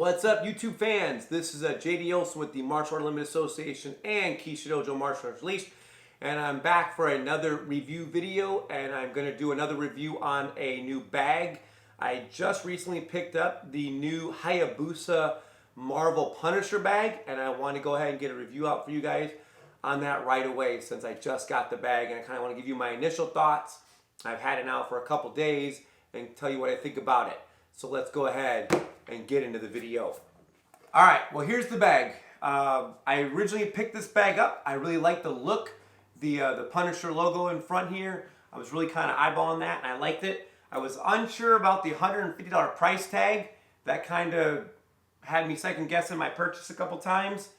What's up, YouTube fans? This is JD Olson with the Martial Art Limited Association and Keisha Dojo Martial Arts Released, and I'm back for another review video, and I'm going to do another review on a new bag. I just recently picked up the new Hayabusa Marvel Punisher bag, and I want to go ahead and get a review out for you guys on that right away since I just got the bag, and I kind of want to give you my initial thoughts. I've had it now for a couple days and tell you what I think about it. So let's go ahead and get into the video. All right, well, here's the bag. I originally picked this bag up. I really like the look, the Punisher logo in front here. I was really kind of eyeballing that, and I liked it. I was unsure about the $150 price tag. That kind of had me second guessing my purchase a couple times.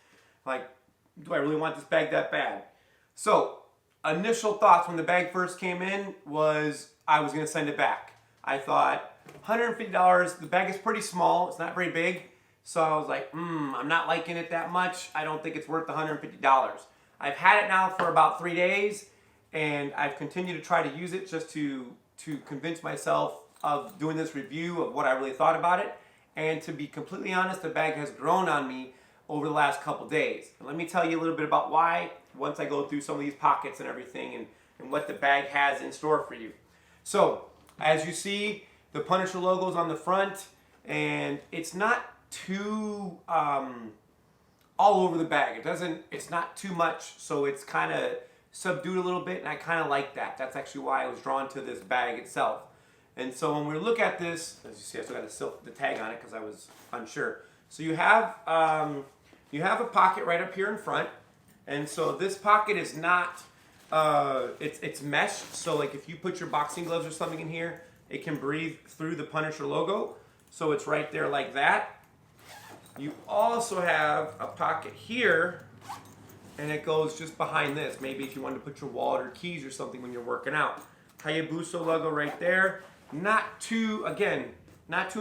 Like, do I really want this bag that bad? So, initial thoughts when the bag first came in was I was going to send it back. I thought, $150, the bag is pretty small, it's not very big, so I was like, I'm not liking it that much, I don't think it's worth the $150. I've had it now for about 3 days, and I've continued to try to use it just to convince myself of doing this review of what I really thought about it, and to be completely honest, the bag has grown on me over the last couple days. And let me tell you a little bit about why, once I go through some of these pockets and everything, and what the bag has in store for you. So, as you see, the Punisher logo's on the front, and it's not too all over the bag. It's not too much, so it's kind of subdued a little bit, and I kind of like that. That's actually why I was drawn to this bag itself. And so when we look at this, as you see, I still got the tag on it because I was unsure. So you have a pocket right up here in front, and so this pocket is not it's mesh. So like if you put your boxing gloves or something in here, it can breathe through the Punisher logo, so it's right there like that. You also have a pocket here, and it goes just behind this. Maybe if you wanted to put your wallet or keys or something when you're working out. Hayabusa logo right there. Not too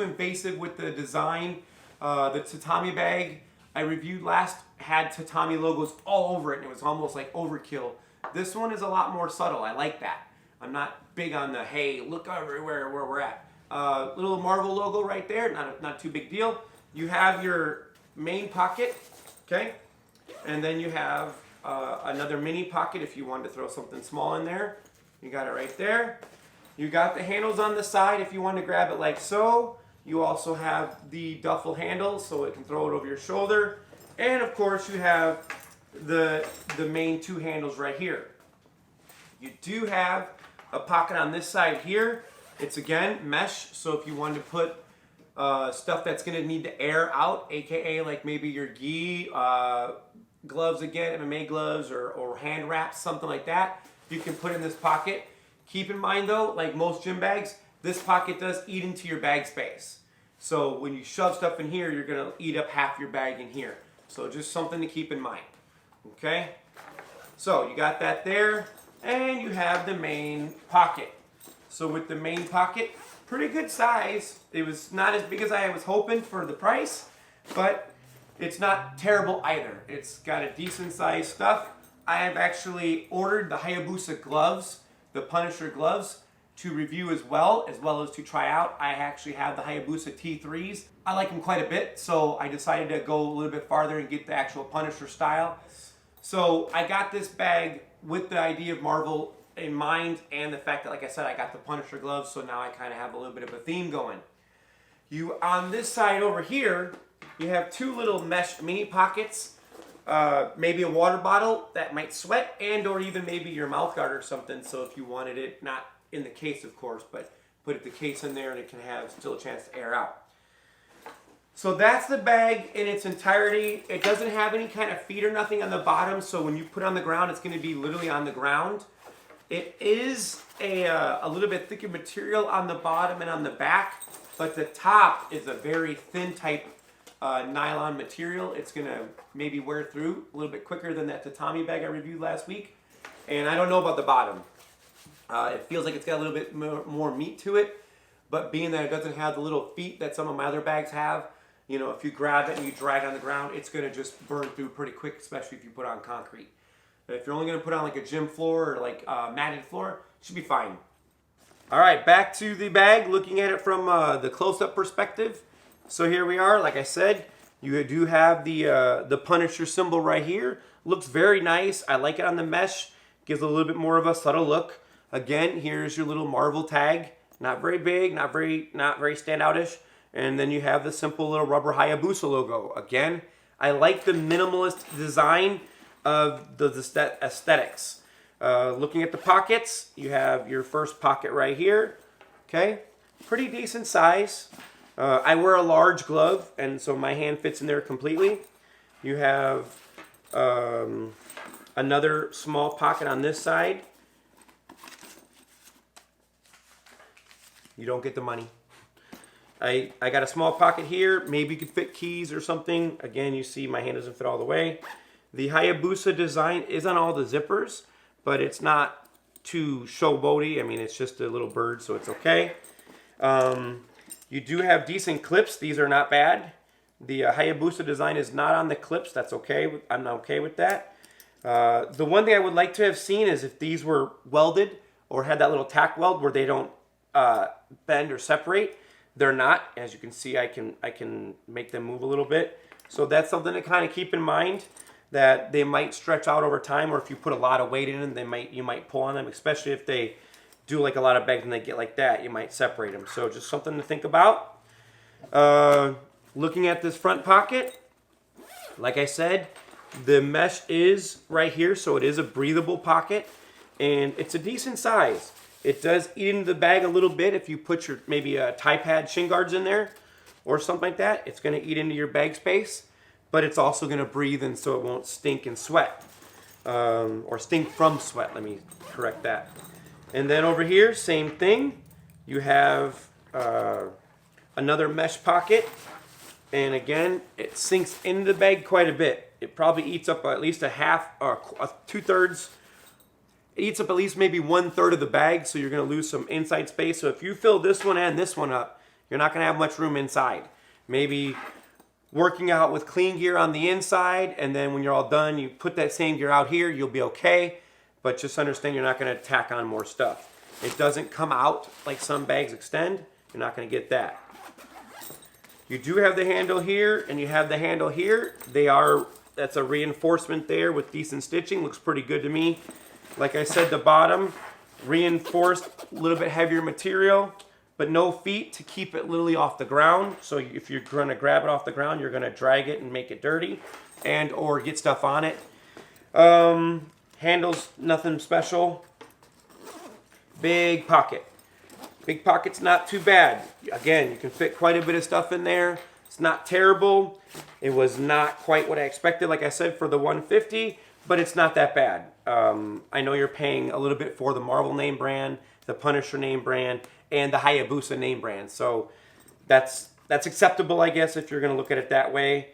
invasive with the design. The tatami bag I reviewed last had tatami logos all over it, and it was almost like overkill. This one is a lot more subtle. I like that. I'm not big on the, hey, look everywhere where we're at. Little Marvel logo right there, not too big deal. You have your main pocket, okay? And then you have another mini pocket if you wanted to throw something small in there. You got it right there. You got the handles on the side if you want to grab it like so. You also have the duffel handle so it can throw it over your shoulder. And of course you have the main two handles right here. You do have a pocket on this side here. It's again mesh, so if you wanted to put stuff that's going to need to air out, aka like maybe your gi, gloves again, MMA gloves, or hand wraps, something like that, you can put in this pocket. Keep in mind though, like most gym bags, this pocket does eat into your bag space. So when you shove stuff in here, you're going to eat up half your bag in here. So just something to keep in mind. Okay? So you got that there. And you have the main pocket. So with the main pocket, pretty good size. It was not as big as I was hoping for the price, but it's not terrible either. It's got a decent sized stuff. I have actually ordered the Hayabusa gloves, the Punisher gloves, to review as well as to try out. I actually have the Hayabusa T3s. I like them quite a bit, so I decided to go a little bit farther and get the actual Punisher style. So I got this bag with the idea of Marvel in mind, and the fact that, like I said, I got the Punisher gloves, so now I kind of have a little bit of a theme going. On this side over here, you have two little mesh mini pockets, maybe a water bottle that might sweat, and or even maybe your mouth guard or something, so if you wanted it, not in the case of course, but put the case in there and it can have still a chance to air out. So that's the bag in its entirety. It doesn't have any kind of feet or nothing on the bottom, so when you put it on the ground, it's going to be literally on the ground. It is a little bit thicker material on the bottom and on the back, but the top is a very thin type nylon material. It's going to maybe wear through a little bit quicker than that tatami bag I reviewed last week. And I don't know about the bottom. It feels like it's got a little bit more meat to it, but being that it doesn't have the little feet that some of my other bags have, you know, if you grab it and you drag on the ground, it's going to just burn through pretty quick, especially if you put on concrete. But if you're only going to put on like a gym floor or like a matted floor, it should be fine. All right, back to the bag, looking at it from the close-up perspective. So here we are. Like I said, you do have the Punisher symbol right here. Looks very nice. I like it on the mesh. Gives a little bit more of a subtle look. Again, here's your little Marvel tag. Not very big, not very standoutish. And then you have the simple little rubber Hayabusa logo. Again, I like the minimalist design of the aesthetics. Looking at the pockets, you have your first pocket right here. Okay, pretty decent size. I wear a large glove, and so my hand fits in there completely. You have another small pocket on this side. You don't get the money. I got a small pocket here. Maybe you could fit keys or something. Again, you see my hand doesn't fit all the way. The Hayabusa design is on all the zippers, but it's not too showboaty. I mean, it's just a little bird, so it's okay. You do have decent clips. These are not bad. The Hayabusa design is not on the clips. That's okay. I'm okay with that. The one thing I would like to have seen is if these were welded or had that little tack weld where they don't bend or separate. They're not. As you can see, I can make them move a little bit. So that's something to kind of keep in mind, that they might stretch out over time, or if you put a lot of weight in them, you might pull on them, especially if they do like a lot of bags and they get like that, you might separate them. So just something to think about. Looking at this front pocket, like I said, the mesh is right here, so it is a breathable pocket, and it's a decent size. It does eat into the bag a little bit if you put your maybe a tie pad shin guards in there or something like that. It's going to eat into your bag space, but it's also going to breathe, and so it won't stink and sweat, or stink from sweat. Let me correct that. And then over here, same thing. You have another mesh pocket, and again, it sinks into the bag quite a bit. It probably eats up at least a half or 2/3. It eats up at least maybe 1/3 of the bag, so you're going to lose some inside space. So if you fill this one and this one up, you're not going to have much room inside. Maybe working out with clean gear on the inside, and then when you're all done, you put that same gear out here, you'll be okay. But just understand you're not going to tack on more stuff. It doesn't come out like some bags extend. You're not going to get that. You do have the handle here, and you have the handle here. That's a reinforcement there with decent stitching. Looks pretty good to me. Like I said, the bottom, reinforced, a little bit heavier material, but no feet to keep it literally off the ground. So if you're going to grab it off the ground, you're going to drag it and make it dirty and or get stuff on it. Handles, nothing special. Big pocket. Big pocket's not too bad. Again, you can fit quite a bit of stuff in there. It's not terrible. It was not quite what I expected, like I said, for the $150. But it's not that bad. I know you're paying a little bit for the Marvel name brand, the Punisher name brand, and the Hayabusa name brand. So that's acceptable, I guess, if you're going to look at it that way.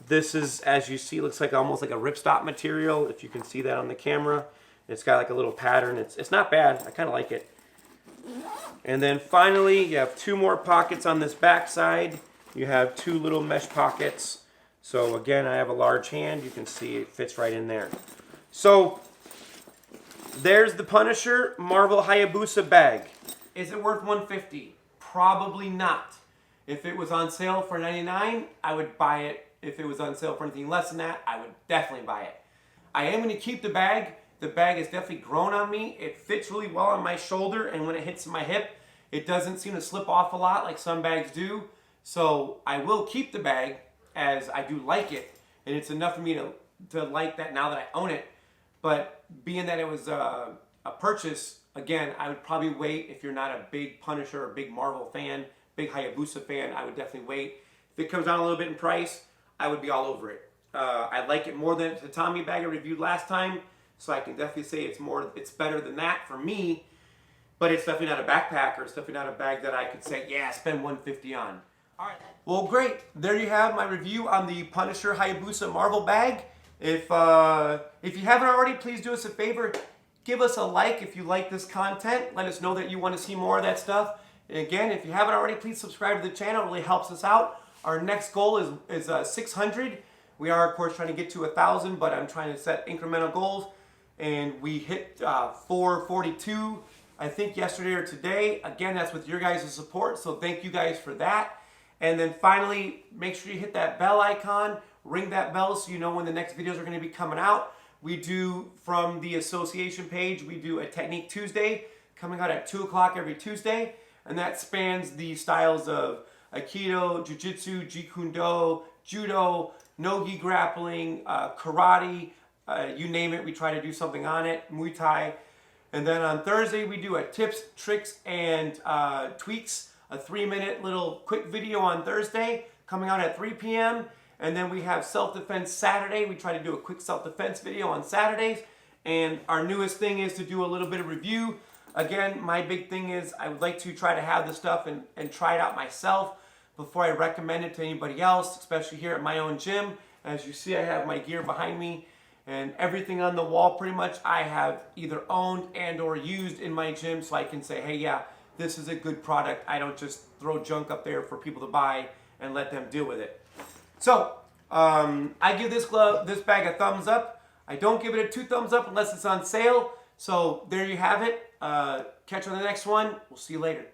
This is, as you see, looks like almost like a ripstop material, if you can see that on the camera. It's got like a little pattern. It's not bad. I kind of like it. And then finally, you have two more pockets on this back side. You have two little mesh pockets. So again, I have a large hand. You can see it fits right in there. So there's the Punisher Marvel Hayabusa bag. Is it worth $150? Probably not. If it was on sale for $99, I would buy it. If it was on sale for anything less than that, I would definitely buy it. I am going to keep the bag. The bag has definitely grown on me. It fits really well on my shoulder, and when it hits my hip, it doesn't seem to slip off a lot like some bags do. So I will keep the bag, as I do like it, and it's enough for me to like that now that I own it. But being that it was a purchase, again, I would probably wait. If you're not a big Punisher or big Marvel fan, big Hayabusa fan, I would definitely wait. If it comes down a little bit in price, I would be all over it. I like it more than the Tommy bag I reviewed last time, so I can definitely say it's better than that for me. But it's definitely not a backpack, or it's definitely not a bag that I could say, yeah, spend $150 on. All right. Well, great. There you have my review on the Punisher Hayabusa Marvel bag. If you haven't already, please do us a favor. Give us a like if you like this content. Let us know that you want to see more of that stuff. And again, if you haven't already, please subscribe to the channel. It really helps us out. Our next goal is 600. We are, of course, trying to get to 1,000, but I'm trying to set incremental goals. And we hit 442, I think, yesterday or today. Again, that's with your guys' support, so thank you guys for that. And then finally, make sure you hit that bell icon, ring that bell so you know when the next videos are going to be coming out. We do, from the association page, we do a Technique Tuesday coming out at 2 o'clock every Tuesday. And that spans the styles of Aikido, Jiu-Jitsu, Jeet Kune Do, Judo, No-Gi grappling, karate, you name it, we try to do something on it, Muay Thai. And then on Thursday, we do a tips, tricks, and tweaks, a 3-minute little quick video on Thursday coming out at 3 p.m. And then we have self-defense Saturday. We try to do a quick self-defense video on Saturdays. And our newest thing is to do a little bit of review. Again, my big thing is I would like to try to have this stuff and try it out myself before I recommend it to anybody else, especially here at my own gym. As you see, I have my gear behind me, and everything on the wall pretty much I have either owned and or used in my gym, so I can say, hey, yeah, this is a good product. I don't just throw junk up there for people to buy and let them deal with it. So I give this bag a thumbs up. I don't give it a 2 thumbs up unless it's on sale. So there you have it. Catch you on the next one. We'll see you later.